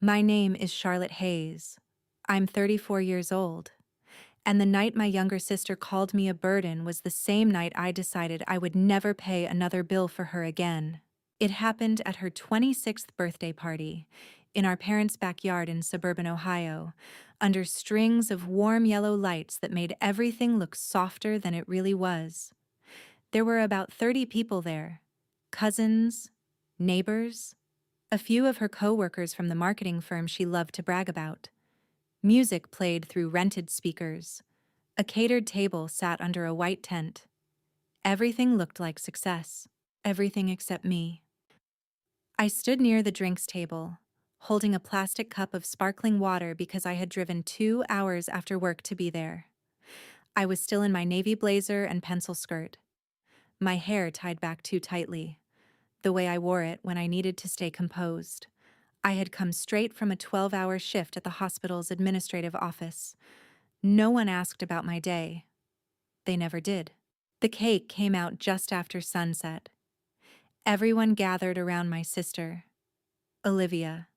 My name is Charlotte Hayes. I'm 34 years old. And the night my younger sister called me a burden was the same night I decided I would never pay another bill for her again. It happened at her 26th birthday party, in our parents' backyard in suburban Ohio, under strings of warm yellow lights that made everything look softer than it really was. There were about 30 people there, cousins, neighbors, a few of her co-workers from the marketing firm she loved to brag about. Music played through rented speakers. A catered table sat under a white tent. Everything looked like success. Everything except me. I stood near the drinks table, holding a plastic cup of sparkling water because I had driven 2 hours after work to be there. I was still in my navy blazer and pencil skirt, my hair tied back too tightly, the way I wore it when I needed to stay composed. I had come straight from a 12-hour shift at the hospital's administrative office. No one asked about my day. They never did. The cake came out just after sunset. Everyone gathered around my sister, Olivia,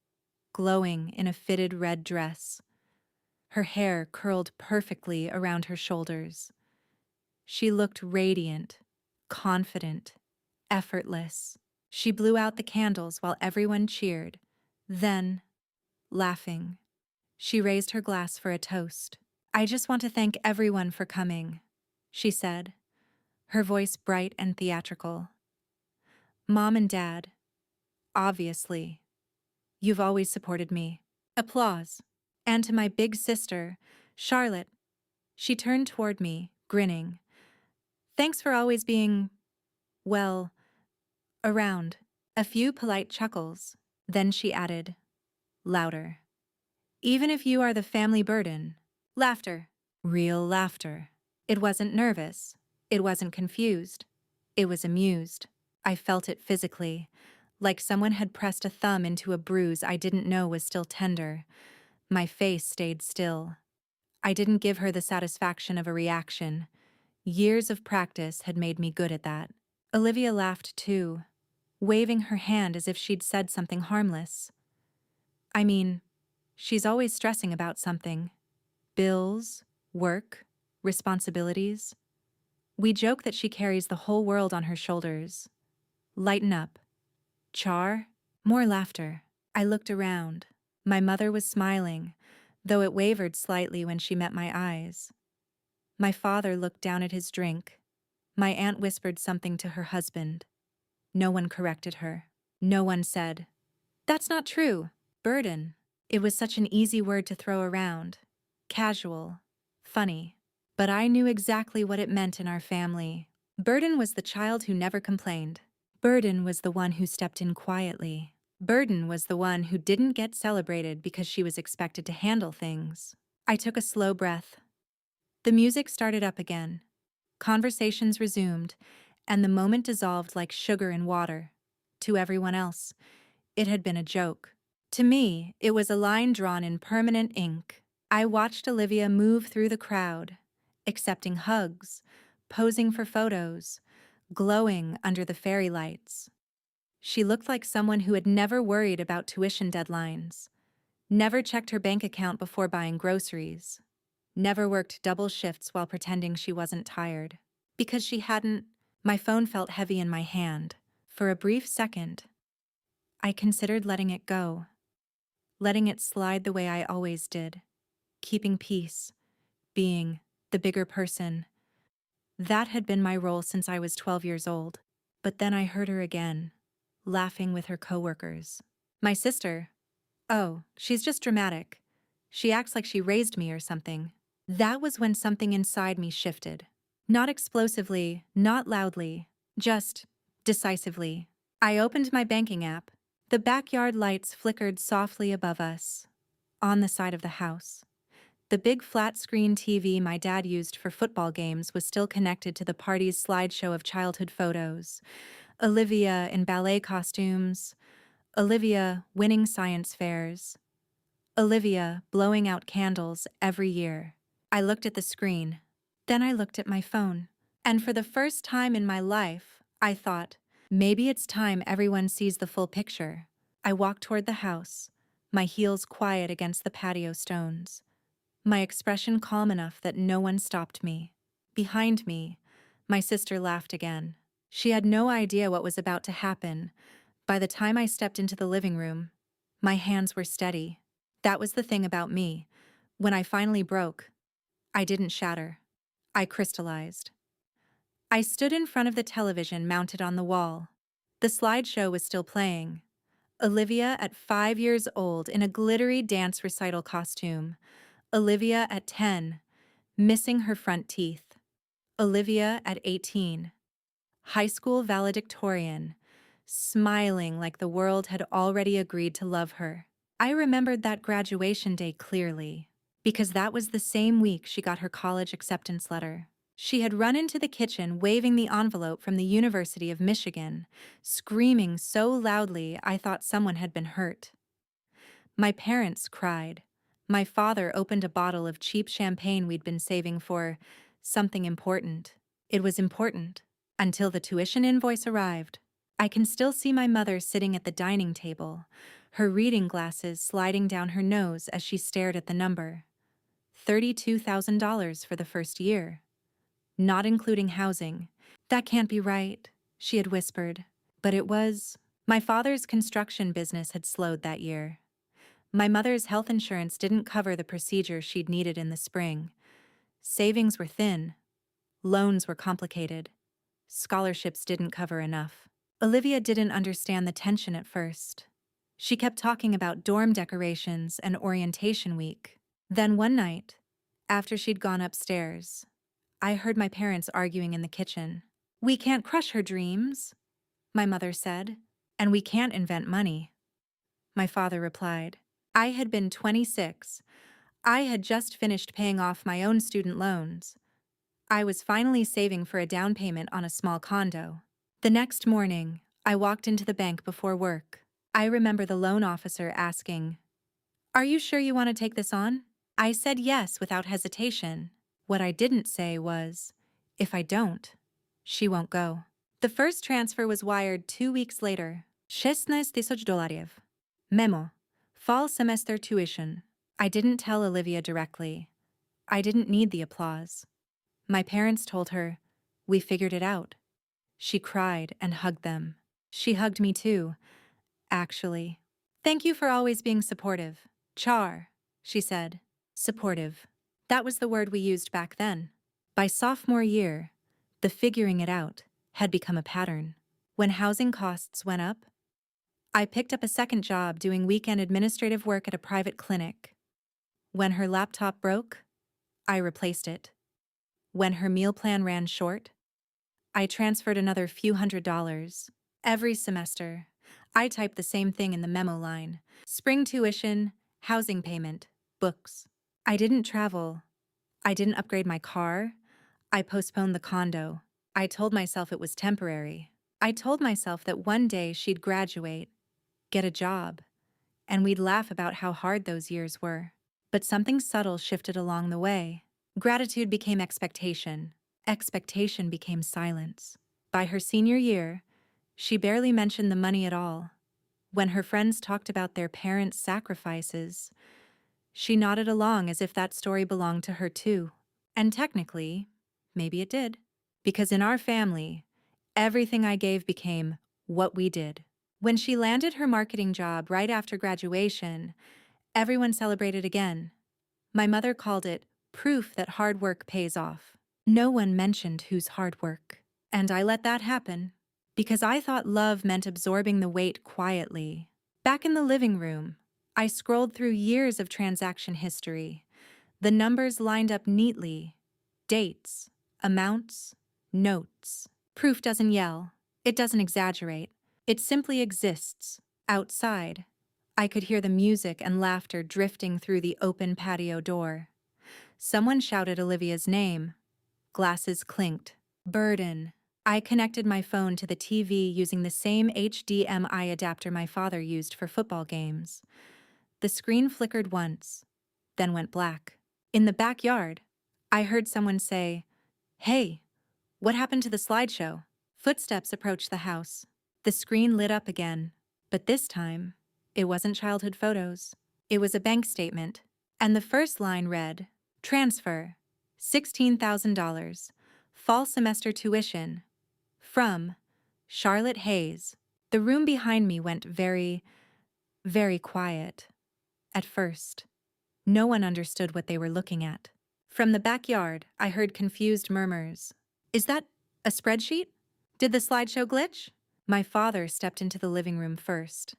glowing in a fitted red dress. Her hair curled perfectly around her shoulders. She looked radiant, confident, effortless. She blew out the candles while everyone cheered. Then, laughing, she raised her glass for a toast. "I just want to thank everyone for coming," she said, her voice bright and theatrical. "Mom and Dad, obviously. You've always supported me." Applause. And to my big sister, Charlotte, she turned toward me, grinning. "Thanks for always being, well, around." A few polite chuckles. Then she added, louder, "Even if you are the family burden." Laughter. Real laughter. It wasn't nervous. It wasn't confused. It was amused. I felt it physically, like someone had pressed a thumb into a bruise I didn't know was still tender. My face stayed still. I didn't give her the satisfaction of a reaction. Years of practice had made me good at that. Olivia laughed too, waving her hand as if she'd said something harmless. I mean, she's always stressing about something. Bills, work, responsibilities. We joke that she carries the whole world on her shoulders. Lighten up. Char? More laughter. I looked around. My mother was smiling, though it wavered slightly when she met my eyes. My father looked down at his drink. My aunt whispered something to her husband. No one corrected her. No one said, "That's not true." Burden. It was such an easy word to throw around. Casual. Funny. But I knew exactly what it meant in our family. Burden was the child who never complained. Burden was the one who stepped in quietly. Burden was the one who didn't get celebrated because she was expected to handle things. I took a slow breath. The music started up again. Conversations resumed, and the moment dissolved like sugar in water. To everyone else, it had been a joke. To me, it was a line drawn in permanent ink. I watched Olivia move through the crowd, accepting hugs, posing for photos, glowing under the fairy lights. She looked like someone who had never worried about tuition deadlines, never checked her bank account before buying groceries, never worked double shifts while pretending she wasn't tired. Because she hadn't, my phone felt heavy in my hand. For a brief second, I considered letting it go, letting it slide the way I always did, keeping peace, being the bigger person. That had been my role since I was 12 years old. But then I heard her again, laughing with her coworkers. My sister. Oh, she's just dramatic. She acts like she raised me or something. That was when something inside me shifted. Not explosively, not loudly, just decisively. I opened my banking app. The backyard lights flickered softly above us, on the side of the house. The big flat-screen TV my dad used for football games was still connected to the party's slideshow of childhood photos. Olivia in ballet costumes, Olivia winning science fairs, Olivia blowing out candles every year. I looked at the screen. Then I looked at my phone. And for the first time in my life, I thought, maybe it's time everyone sees the full picture. I walked toward the house, my heels quiet against the patio stones, my expression calm enough that no one stopped me. Behind me, my sister laughed again. She had no idea what was about to happen. By the time I stepped into the living room, my hands were steady. That was the thing about me. When I finally broke, I didn't shatter. I crystallized. I stood in front of the television mounted on the wall. The slideshow was still playing. Olivia at 5 years old in a glittery dance recital costume. Olivia at 10, missing her front teeth. Olivia at 18, high school valedictorian, smiling like the world had already agreed to love her. I remembered that graduation day clearly, because that was the same week she got her college acceptance letter. She had run into the kitchen waving the envelope from the University of Michigan, screaming so loudly I thought someone had been hurt. My parents cried. My father opened a bottle of cheap champagne we'd been saving for something important. It was important until the tuition invoice arrived. I can still see my mother sitting at the dining table, her reading glasses sliding down her nose as she stared at the number. $32,000 for the first year. Not including housing. That can't be right, she had whispered. But it was. My father's construction business had slowed that year. My mother's health insurance didn't cover the procedure she'd needed in the spring. Savings were thin. Loans were complicated. Scholarships didn't cover enough. Olivia didn't understand the tension at first. She kept talking about dorm decorations and orientation week. Then one night, after she'd gone upstairs, I heard my parents arguing in the kitchen. "We can't crush her dreams," my mother said, "and we can't invent money." My father replied. I had been 26. I had just finished paying off my own student loans. I was finally saving for a down payment on a small condo. The next morning, I walked into the bank before work. I remember the loan officer asking, "Are you sure you want to take this on?" I said yes without hesitation. What I didn't say was, "If I don't, she won't go." The first transfer was wired 2 weeks later. $16,000. Memo. Fall semester tuition. I didn't tell Olivia directly. I didn't need the applause. My parents told her, "We figured it out." She cried and hugged them. She hugged me too, actually. "Thank you for always being supportive. Char," she said. Supportive. That was the word we used back then. By sophomore year, the figuring it out had become a pattern. When housing costs went up, I picked up a second job doing weekend administrative work at a private clinic. When her laptop broke, I replaced it. When her meal plan ran short, I transferred another few $100s. Every semester, I typed the same thing in the memo line. Spring tuition, housing payment, books. I didn't travel. I didn't upgrade my car. I postponed the condo. I told myself it was temporary. I told myself that one day she'd graduate, get a job, and we'd laugh about how hard those years were. But something subtle shifted along the way. Gratitude became expectation. Expectation became silence. By her senior year, she barely mentioned the money at all. When her friends talked about their parents' sacrifices, she nodded along as if that story belonged to her too. And technically, maybe it did. Because in our family, everything I gave became what we did. When she landed her marketing job right after graduation, everyone celebrated again. My mother called it proof that hard work pays off. No one mentioned whose hard work. And I let that happen, because I thought love meant absorbing the weight quietly. Back in the living room, I scrolled through years of transaction history. The numbers lined up neatly. Dates, amounts, notes. Proof doesn't yell. It doesn't exaggerate. It simply exists. Outside, I could hear the music and laughter drifting through the open patio door. Someone shouted Olivia's name. Glasses clinked. Burden. I connected my phone to the TV using the same HDMI adapter my father used for football games. The screen flickered once, then went black. In the backyard, I heard someone say, "Hey, what happened to the slideshow?" Footsteps approached the house. The screen lit up again, but this time, It wasn't childhood photos. It was a bank statement. And the first line read, "Transfer, $16,000, fall semester tuition, from Charlotte Hayes." The room behind me went very, very quiet. At first, no one understood what they were looking at. From the backyard, I heard confused murmurs. "Is that a spreadsheet? Did the slideshow glitch?" My father stepped into the living room first.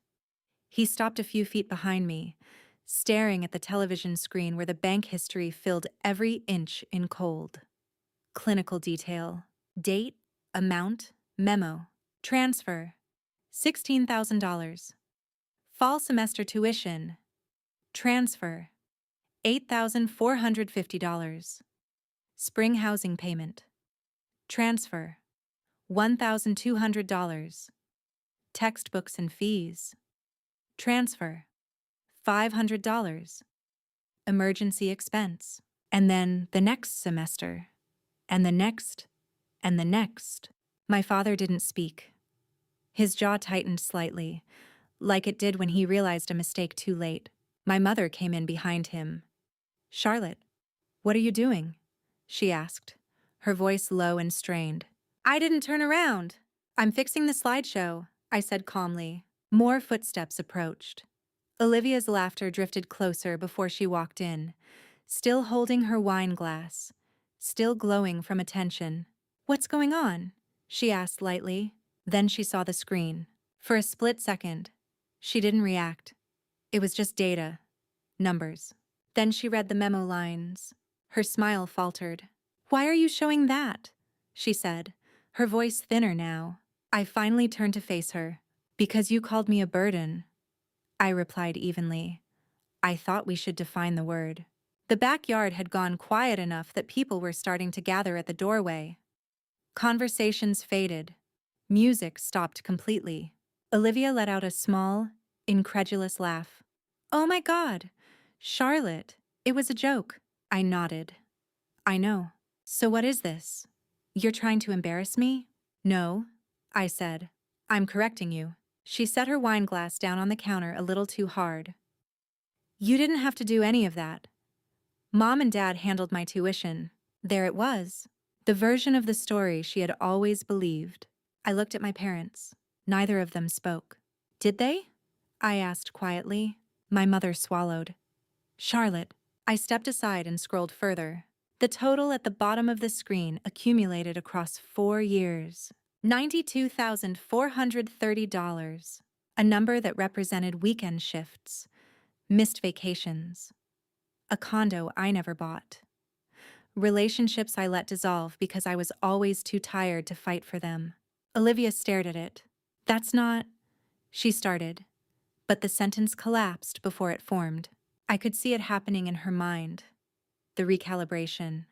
He stopped a few feet behind me, staring at the television screen where the bank history filled every inch in cold. Clinical detail, date, amount, memo, transfer, $16,000. Fall semester tuition, transfer, $8,450. Spring housing payment, transfer, $1,200. Textbooks and fees, transfer, $500. Emergency expense. And then the next semester, and the next, and the next. My father didn't speak. His jaw tightened slightly, like it did when he realized a mistake too late. My mother came in behind him. "Charlotte, what are you doing?" she asked, her voice low and strained. "I didn't turn around. I'm fixing the slideshow," I said calmly. More footsteps approached. Olivia's laughter drifted closer before she walked in, still holding her wine glass, still glowing from attention. "What's going on?" she asked lightly. Then she saw the screen. For a split second, she didn't react. It was just data, numbers. Then she read the memo lines. Her smile faltered. "Why are you showing that?" she said, her voice thinner now. I finally turned to face her. "Because you called me a burden," I replied evenly. I thought we should define the word. The backyard had gone quiet enough that people were starting to gather at the doorway. Conversations faded. Music stopped completely. Olivia let out a small, incredulous laugh. "Oh my God! Charlotte, it was a joke." I nodded. "I know. So what is this? You're trying to embarrass me?" "No," I said. "I'm correcting you." She set her wine glass down on the counter a little too hard. "You didn't have to do any of that. Mom and Dad handled my tuition." There it was. The version of the story she had always believed. I looked at my parents. Neither of them spoke. "Did they?" I asked quietly. My mother swallowed. "Charlotte." I stepped aside and scrolled further. The total at the bottom of the screen accumulated across 4 years. $92,430. A number that represented weekend shifts, missed vacations, a condo I never bought, relationships I let dissolve because I was always too tired to fight for them. Olivia stared at it. "That's not," she started, but the sentence collapsed before it formed. I could see it happening in her mind. The recalibration.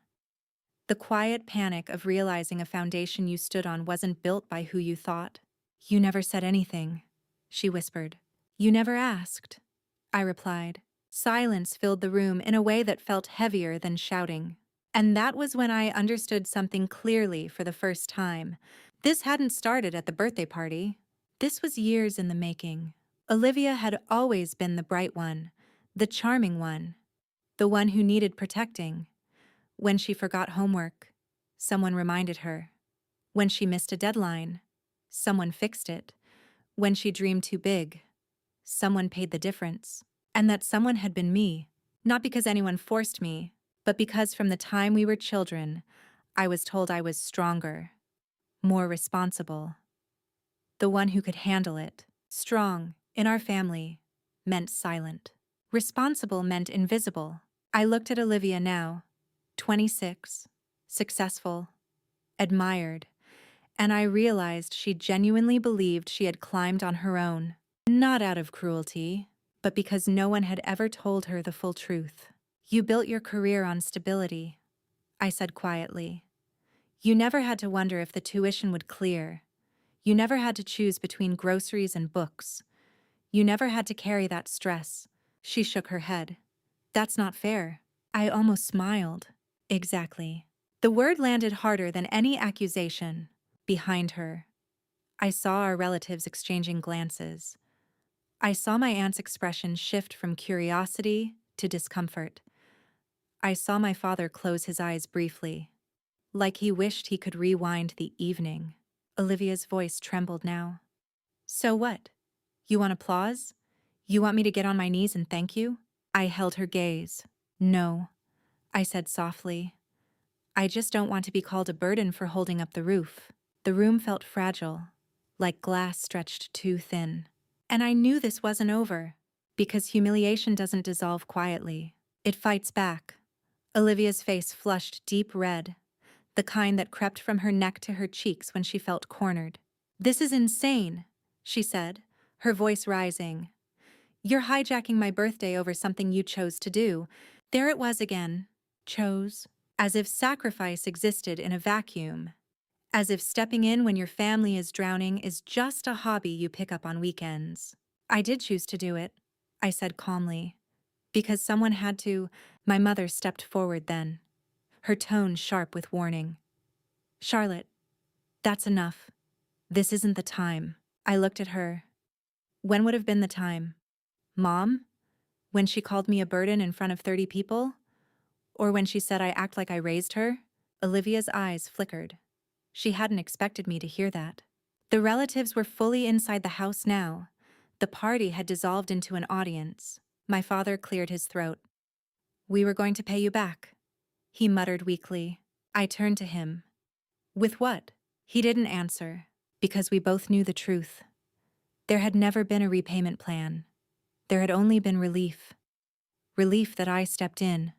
The quiet panic of realizing a foundation you stood on wasn't built by who you thought. "You never said anything," she whispered. "You never asked," I replied. Silence filled the room in a way that felt heavier than shouting. And that was when I understood something clearly for the first time. This hadn't started at the birthday party. This was years in the making. Olivia had always been the bright one, the charming one, the one who needed protecting. When she forgot homework, someone reminded her. When she missed a deadline, someone fixed it. When she dreamed too big, someone paid the difference. And that someone had been me, not because anyone forced me, but because from the time we were children, I was told I was stronger, more responsible, the one who could handle it. Strong, in our family, meant silent. Responsible meant invisible. I looked at Olivia now, 26, successful, admired, and I realized she genuinely believed she had climbed on her own, not out of cruelty, but because no one had ever told her the full truth. "You built your career on stability," I said quietly. "You never had to wonder if the tuition would clear. You never had to choose between groceries and books. You never had to carry that stress." She shook her head. "That's not fair." I almost smiled. Exactly. The word landed harder than any accusation. Behind her, I saw our relatives exchanging glances. I saw my aunt's expression shift from curiosity to discomfort. I saw my father close his eyes briefly, like he wished he could rewind the evening. Olivia's voice trembled now. So what? You want applause? You want me to get on my knees and thank you? I held her gaze. No, I said softly. I just don't want to be called a burden for holding up the roof. The room felt fragile, like glass stretched too thin. And I knew this wasn't over, because humiliation doesn't dissolve quietly. It fights back. Olivia's face flushed deep red, the kind that crept from her neck to her cheeks when she felt cornered. This is insane, she said, her voice rising. You're hijacking my birthday over something you chose to do. There it was again. Chose. As if sacrifice existed in a vacuum. As if stepping in when your family is drowning is just a hobby you pick up on weekends. I did choose to do it, I said calmly. Because someone had to. My mother stepped forward then, her tone sharp with warning. Charlotte, that's enough. This isn't the time. I looked at her. When would have been the time? Mom? When she called me a burden in front of 30 people? Or when she said I act like I raised her? Olivia's eyes flickered. She hadn't expected me to hear that. The relatives were fully inside the house now. The party had dissolved into an audience. My father cleared his throat. We were going to pay you back, he muttered weakly. I turned to him. With what? He didn't answer, because we both knew the truth. There had never been a repayment plan. There had only been relief. Relief that I stepped in.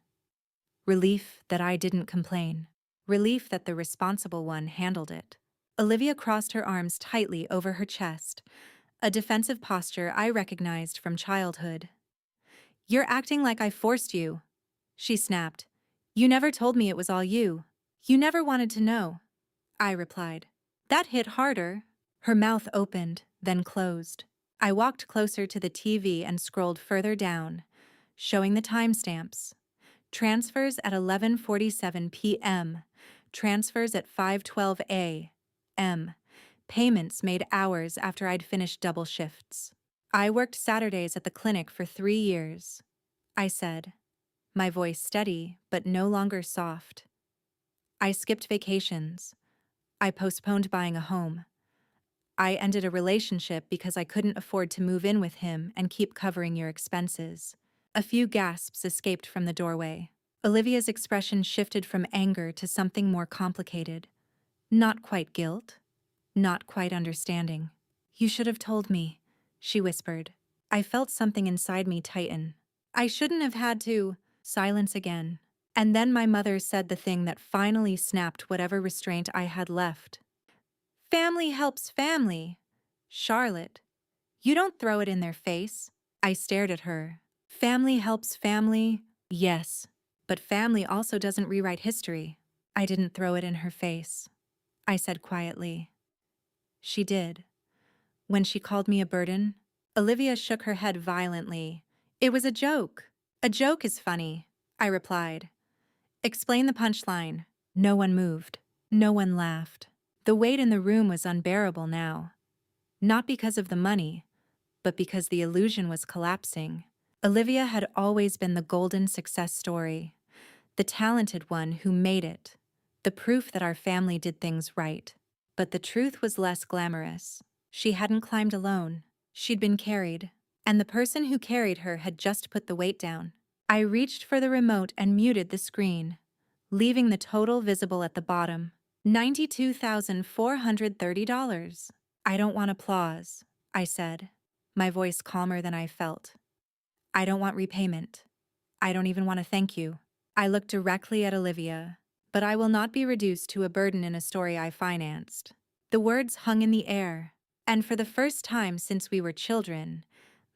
Relief that I didn't complain. Relief that the responsible one handled it. Olivia crossed her arms tightly over her chest, a defensive posture I recognized from childhood. You're acting like I forced you, she snapped. You never told me it was all you. You never wanted to know, I replied. That hit harder. Her mouth opened, then closed. I walked closer to the TV and scrolled further down, showing the timestamps. Transfers at 11:47 p.m. Transfers at 5:12 a.m. Payments made hours after I'd finished double shifts. I worked Saturdays at the clinic for 3 years, I said, my voice steady but no longer soft. I skipped vacations. I postponed buying a home. I ended a relationship because I couldn't afford to move in with him and keep covering your expenses. A few gasps escaped from the doorway. Olivia's expression shifted from anger to something more complicated. Not quite guilt. Not quite understanding. You should have told me, she whispered. I felt something inside me tighten. I shouldn't have had to. Silence again. And then my mother said the thing that finally snapped whatever restraint I had left. Family helps family. Charlotte, you don't throw it in their face. I stared at her. Family helps family, yes. But family also doesn't rewrite history. I didn't throw it in her face, I said quietly. She did. When she called me a burden, Olivia shook her head violently. It was a joke. A joke is funny, I replied. Explain the punchline. No one moved. No one laughed. The weight in the room was unbearable now. Not because of the money, but because the illusion was collapsing. Olivia had always been the golden success story, the talented one who made it, the proof that our family did things right. But the truth was less glamorous. She hadn't climbed alone. She'd been carried, and the person who carried her had just put the weight down. I reached for the remote and muted the screen, leaving the total visible at the bottom. $92,430. I don't want applause, I said, my voice calmer than I felt. I don't want repayment. I don't even want to thank you. I looked directly at Olivia, but I will not be reduced to a burden in a story I financed. The words hung in the air, and for the first time since we were children,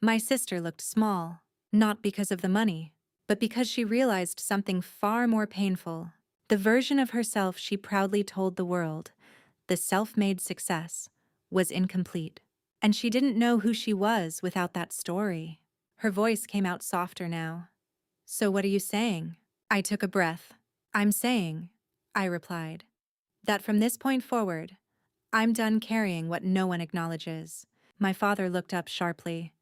my sister looked small, not because of the money, but because she realized something far more painful. The version of herself she proudly told the world, the self-made success, was incomplete. And she didn't know who she was without that story. Her voice came out softer now. So what are you saying? I took a breath. I'm saying, I replied, that from this point forward, I'm done carrying what no one acknowledges. My father looked up sharply.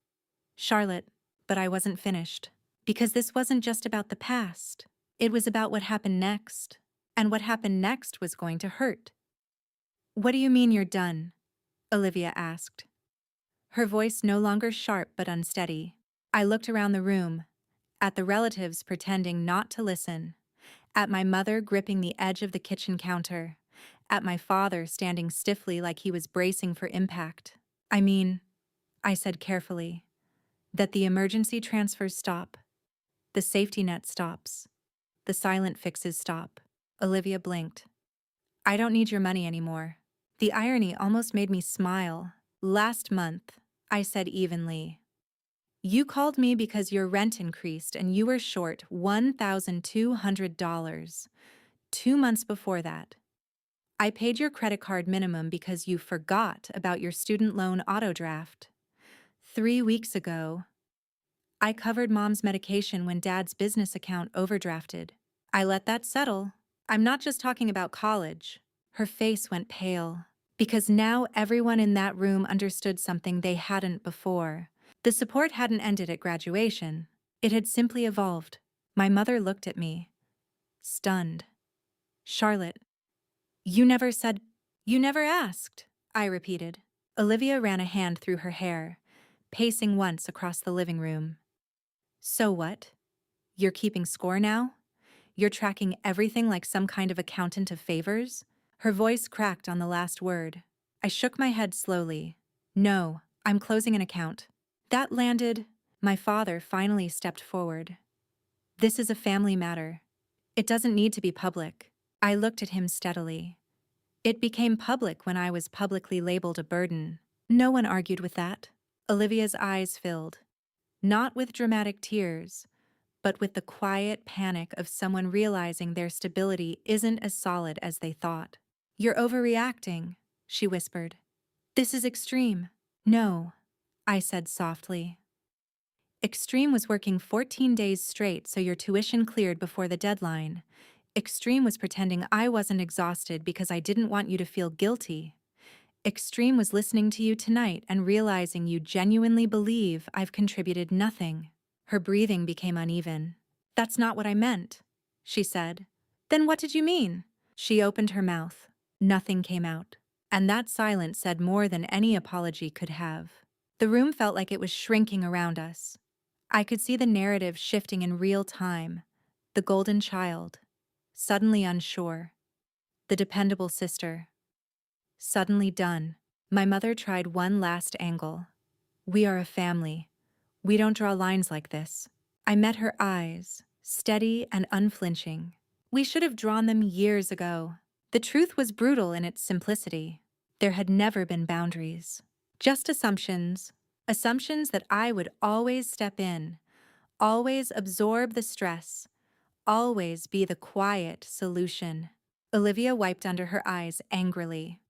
Charlotte, but I wasn't finished. Because this wasn't just about the past. It was about what happened next. And what happened next was going to hurt. What do you mean you're done? Olivia asked. Her voice no longer sharp but unsteady. I looked around the room, at the relatives pretending not to listen, at my mother gripping the edge of the kitchen counter, at my father standing stiffly like he was bracing for impact. I mean, I said carefully, that the emergency transfers stop, the safety net stops, the silent fixes stop. Olivia blinked. I don't need your money anymore. The irony almost made me smile. Last month, I said evenly, you called me because your rent increased and you were short $1,200. 2 months before that, I paid your credit card minimum because you forgot about your student loan auto draft. 3 weeks ago, I covered Mom's medication when Dad's business account overdrafted. I let that settle. I'm not just talking about college. Her face went pale, because now everyone in that room understood something they hadn't before. The support hadn't ended at graduation. It had simply evolved. My mother looked at me, stunned. Charlotte, you never said, you never asked, I repeated. Olivia ran a hand through her hair, pacing once across the living room. So what? You're keeping score now? You're tracking everything like some kind of accountant of favors? Her voice cracked on the last word. I shook my head slowly. No, I'm closing an account. That landed. My father finally stepped forward. This is a family matter. It doesn't need to be public. I looked at him steadily. It became public when I was publicly labeled a burden. No one argued with that. Olivia's eyes filled. Not with dramatic tears, but with the quiet panic of someone realizing their stability isn't as solid as they thought. You're overreacting, she whispered. This is extreme. No, I said softly. Extreme was working 14 days straight so your tuition cleared before the deadline. Extreme was pretending I wasn't exhausted because I didn't want you to feel guilty. Extreme was listening to you tonight and realizing you genuinely believe I've contributed nothing. Her breathing became uneven. That's not what I meant, she said. Then what did you mean? She opened her mouth. Nothing came out. And that silence said more than any apology could have. The room felt like it was shrinking around us. I could see the narrative shifting in real time. The golden child, suddenly unsure. The dependable sister, suddenly done. My mother tried one last angle. We are a family. We don't draw lines like this. I met her eyes, steady and unflinching. We should have drawn them years ago. The truth was brutal in its simplicity. There had never been boundaries. Just assumptions. Assumptions that I would always step in, always absorb the stress, always be the quiet solution. Olivia wiped under her eyes angrily.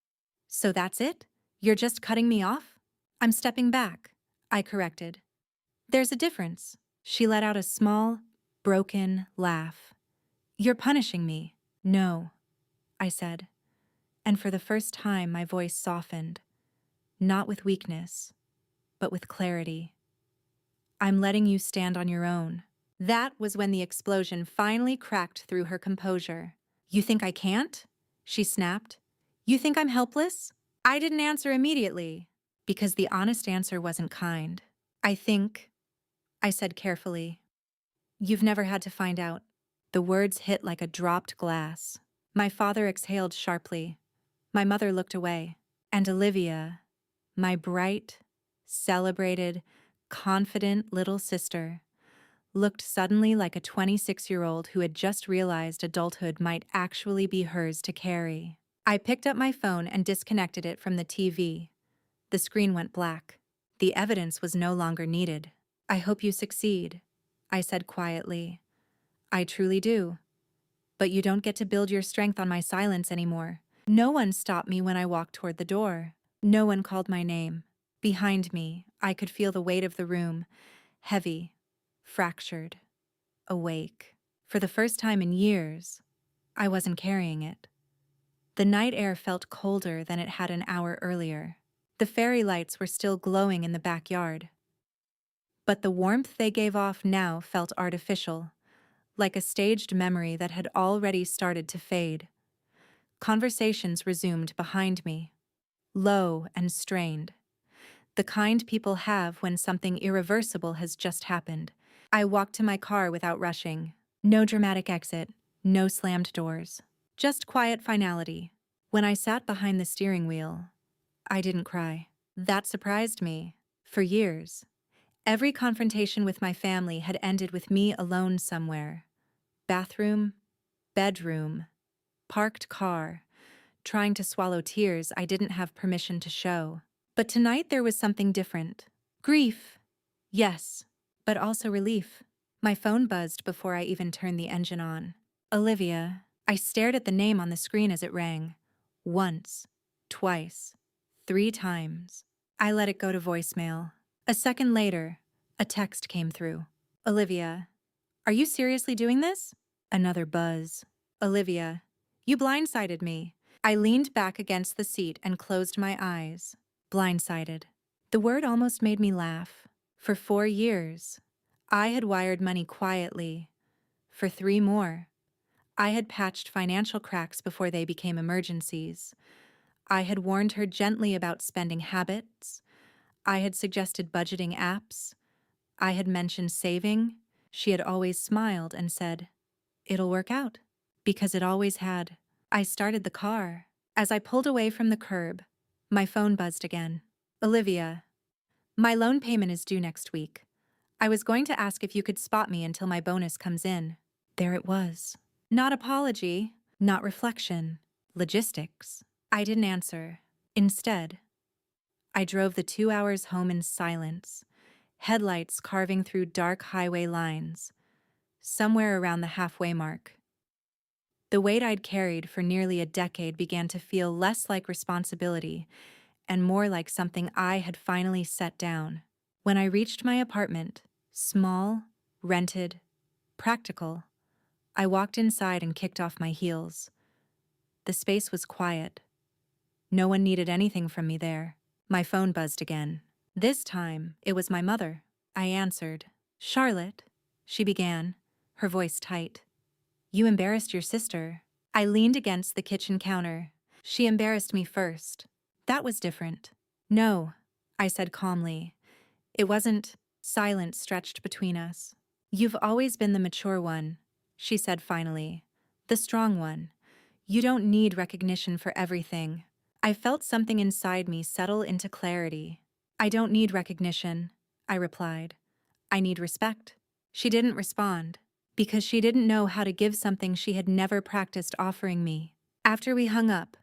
So that's it? You're just cutting me off? I'm stepping back, I corrected. There's a difference. She let out a small, broken laugh. You're punishing me. No, I said. And for the first time, my voice softened. Not with weakness, but with clarity. I'm letting you stand on your own. That was when the explosion finally cracked through her composure. You think I can't? She snapped. You think I'm helpless? I didn't answer immediately, because the honest answer wasn't kind. I said carefully. You've never had to find out. The words hit like a dropped glass. My father exhaled sharply. My mother looked away. And Olivia, my bright, celebrated, confident little sister, looked suddenly like a 26-year-old who had just realized adulthood might actually be hers to carry. I picked up my phone and disconnected it from the TV. The screen went black. The evidence was no longer needed. I hope you succeed, I said quietly. I truly do. But you don't get to build your strength on my silence anymore. No one stopped me when I walked toward the door. No one called my name. Behind me, I could feel the weight of the room, heavy, fractured, awake. For the first time in years, I wasn't carrying it. The night air felt colder than it had an hour earlier. The fairy lights were still glowing in the backyard. But the warmth they gave off now felt artificial, like a staged memory that had already started to fade. Conversations resumed behind me, low and strained, the kind people have when something irreversible has just happened. I walked to my car without rushing. No dramatic exit, no slammed doors. Just quiet finality. When I sat behind the steering wheel, I didn't cry. That surprised me. For years, every confrontation with my family had ended with me alone somewhere. Bathroom, bedroom, parked car, trying to swallow tears I didn't have permission to show. But tonight there was something different. Grief, yes, but also relief. My phone buzzed before I even turned the engine on. Olivia. I stared at the name on the screen as it rang. Once, twice, 3 times. I let it go to voicemail. A second later, a text came through. Olivia, are you seriously doing this? Another buzz. Olivia, you blindsided me. I leaned back against the seat and closed my eyes. Blindsided. The word almost made me laugh. For 4 years, I had wired money quietly. For 3 more, I had patched financial cracks before they became emergencies. I had warned her gently about spending habits. I had suggested budgeting apps. I had mentioned saving. She had always smiled and said, "It'll work out." Because it always had. I started the car. As I pulled away from the curb, my phone buzzed again. Olivia, my loan payment is due next week. I was going to ask if you could spot me until my bonus comes in. There it was. Not apology, not reflection, logistics. I didn't answer. Instead, I drove the 2 hours home in silence, headlights carving through dark highway lines, somewhere around the halfway mark. The weight I'd carried for nearly a decade began to feel less like responsibility and more like something I had finally set down. When I reached my apartment, small, rented, practical, I walked inside and kicked off my heels. The space was quiet. No one needed anything from me there. My phone buzzed again. This time, it was my mother. I answered. "Charlotte," she began, her voice tight. "You embarrassed your sister." I leaned against the kitchen counter. She embarrassed me first. That was different. "No," I said calmly. It wasn't. Silence stretched between us. "You've always been the mature one," she said finally. "The strong one. You don't need recognition for everything." I felt something inside me settle into clarity. "I don't need recognition," I replied. "I need respect." She didn't respond, because she didn't know how to give something she had never practiced offering me. After we hung up,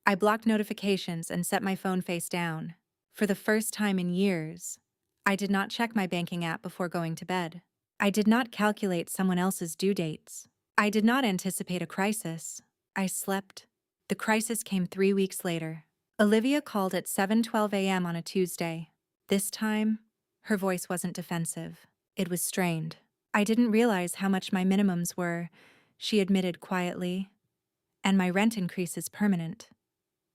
I blocked notifications and set my phone face down. For the first time in years, I did not check my banking app before going to bed. I did not calculate someone else's due dates. I did not anticipate a crisis. I slept. The crisis came 3 weeks later. Olivia called at 7:12 a.m. on a Tuesday. This time, her voice wasn't defensive. It was strained. "I didn't realize how much my minimums were," she admitted quietly. "And my rent increase is permanent.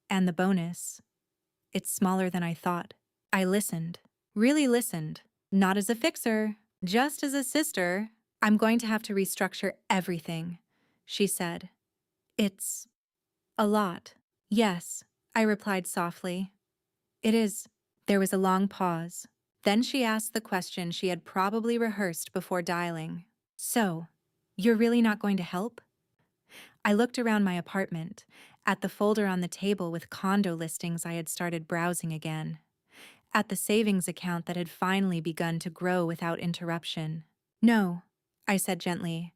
And the bonus, it's smaller than I thought." I listened. Really listened. Not as a fixer, just as a sister. "I'm going to have to restructure everything," she said. "It's a lot." "Yes," I replied softly. "It is." There was a long pause. Then she asked the question she had probably rehearsed before dialing. "So, you're really not going to help?" I looked around my apartment, at the folder on the table with condo listings I had started browsing again, at the savings account that had finally begun to grow without interruption. "No," I said gently.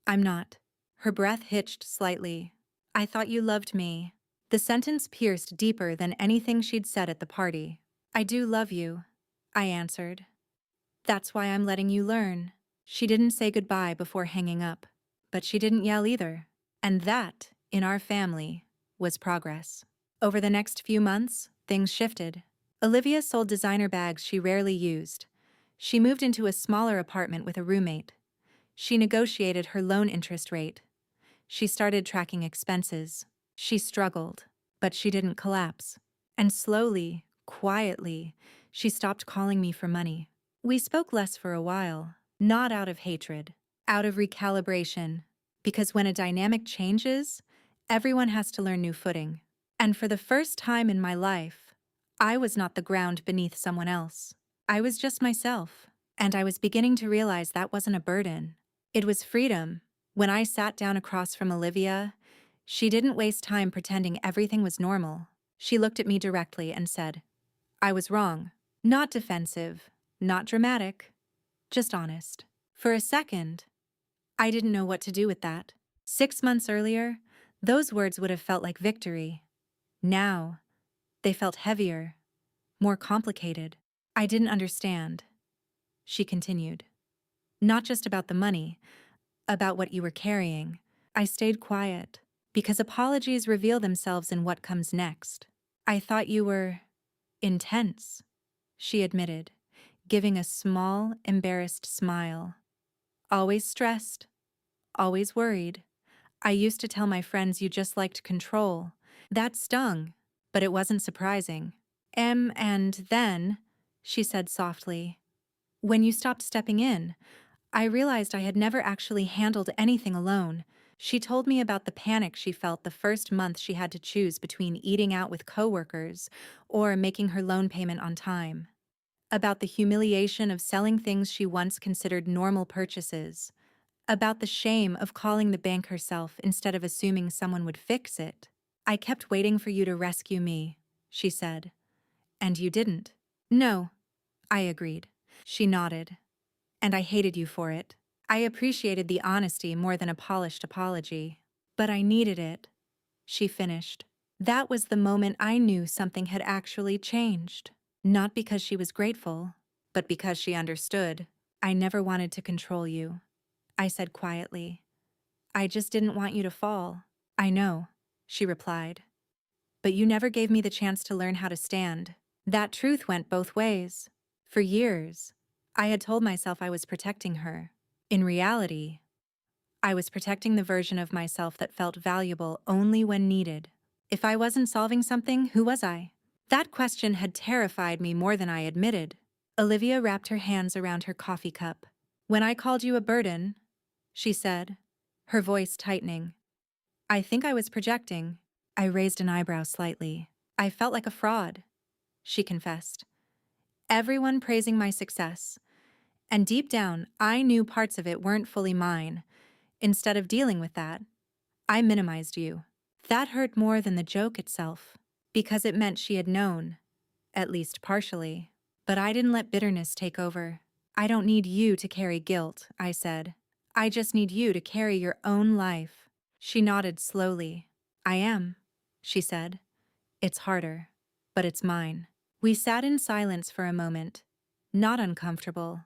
"I'm not." Her breath hitched slightly. "I thought you loved me." The sentence pierced deeper than anything she'd said at the party. "I do love you," I answered. "That's why I'm letting you learn." She didn't say goodbye before hanging up, but she didn't yell either. And that, in our family, was progress. Over the next few months, things shifted. Olivia sold designer bags she rarely used. She moved into a smaller apartment with a roommate. She negotiated her loan interest rate. She started tracking expenses. She struggled, but she didn't collapse. And slowly, quietly, she stopped calling me for money. We spoke less for a while, not out of hatred, out of recalibration. Because when a dynamic changes, everyone has to learn new footing. And for the first time in my life, I was not the ground beneath someone else. I was just myself. And I was beginning to realize that wasn't a burden. It was freedom. When I sat down across from Olivia, she didn't waste time pretending everything was normal. She looked at me directly and said, "I was wrong." Not defensive, not dramatic, just honest. For a second, I didn't know what to do with that. 6 months earlier, those words would have felt like victory. Now, they felt heavier, more complicated. "I didn't understand," she continued. "Not just about the money, about what you were carrying." I stayed quiet, because apologies reveal themselves in what comes next. "I thought you were intense," she admitted, giving a small, embarrassed smile. "Always stressed, always worried. I used to tell my friends you just liked control." That stung, but it wasn't surprising. And then," she said softly, "when you stopped stepping in, I realized I had never actually handled anything alone." She told me about the panic she felt the first month she had to choose between eating out with coworkers or making her loan payment on time. About the humiliation of selling things she once considered normal purchases. About the shame of calling the bank herself instead of assuming someone would fix it. "I kept waiting for you to rescue me," she said. "And you didn't." "No," I agreed. She nodded. "And I hated you for it. I appreciated the honesty more than a polished apology. But I needed it," she finished. That was the moment I knew something had actually changed. Not because she was grateful, but because she understood. "I never wanted to control you," I said quietly. "I just didn't want you to fall." "I know," she replied. "But you never gave me the chance to learn how to stand." That truth went both ways. For years, I had told myself I was protecting her. In reality, I was protecting the version of myself that felt valuable only when needed. If I wasn't solving something, who was I? That question had terrified me more than I admitted. Olivia wrapped her hands around her coffee cup. "When I called you a burden," she said, her voice tightening, "I think I was projecting." I raised an eyebrow slightly. "I felt like a fraud," she confessed. "Everyone praising my success. And deep down, I knew parts of it weren't fully mine. Instead of dealing with that, I minimized you." That hurt more than the joke itself, because it meant she had known, at least partially. But I didn't let bitterness take over. "I don't need you to carry guilt," I said. "I just need you to carry your own life." She nodded slowly. "I am," she said. "It's harder, but it's mine." We sat in silence for a moment, not uncomfortable,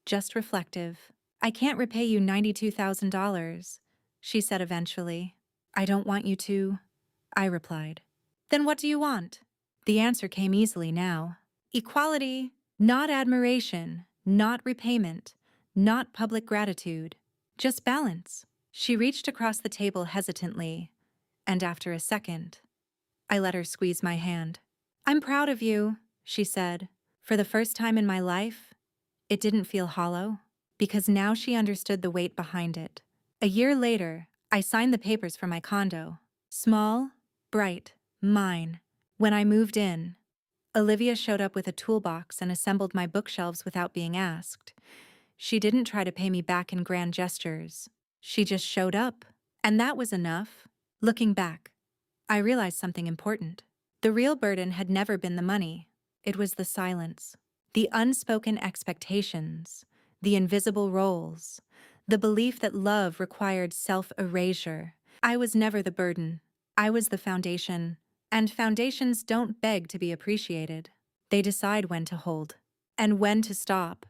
just reflective. "I can't repay you $92,000, she said eventually. "I don't want you to," I replied. "Then what do you want?" The answer came easily now. Equality, not admiration, not repayment, not public gratitude, just balance. She reached across the table hesitantly, and after a second, I let her squeeze my hand. "I'm proud of you," she said. For the first time in my life, it didn't feel hollow, because now she understood the weight behind it. A year later, I signed the papers for my condo. Small, bright, mine. When I moved in, Olivia showed up with a toolbox and assembled my bookshelves without being asked. She didn't try to pay me back in grand gestures. She just showed up, and that was enough. Looking back, I realized something important. The real burden had never been the money. It was the silence, the unspoken expectations, the invisible roles, the belief that love required self-erasure. I was never the burden. I was the foundation. And foundations don't beg to be appreciated. They decide when to hold and when to stop.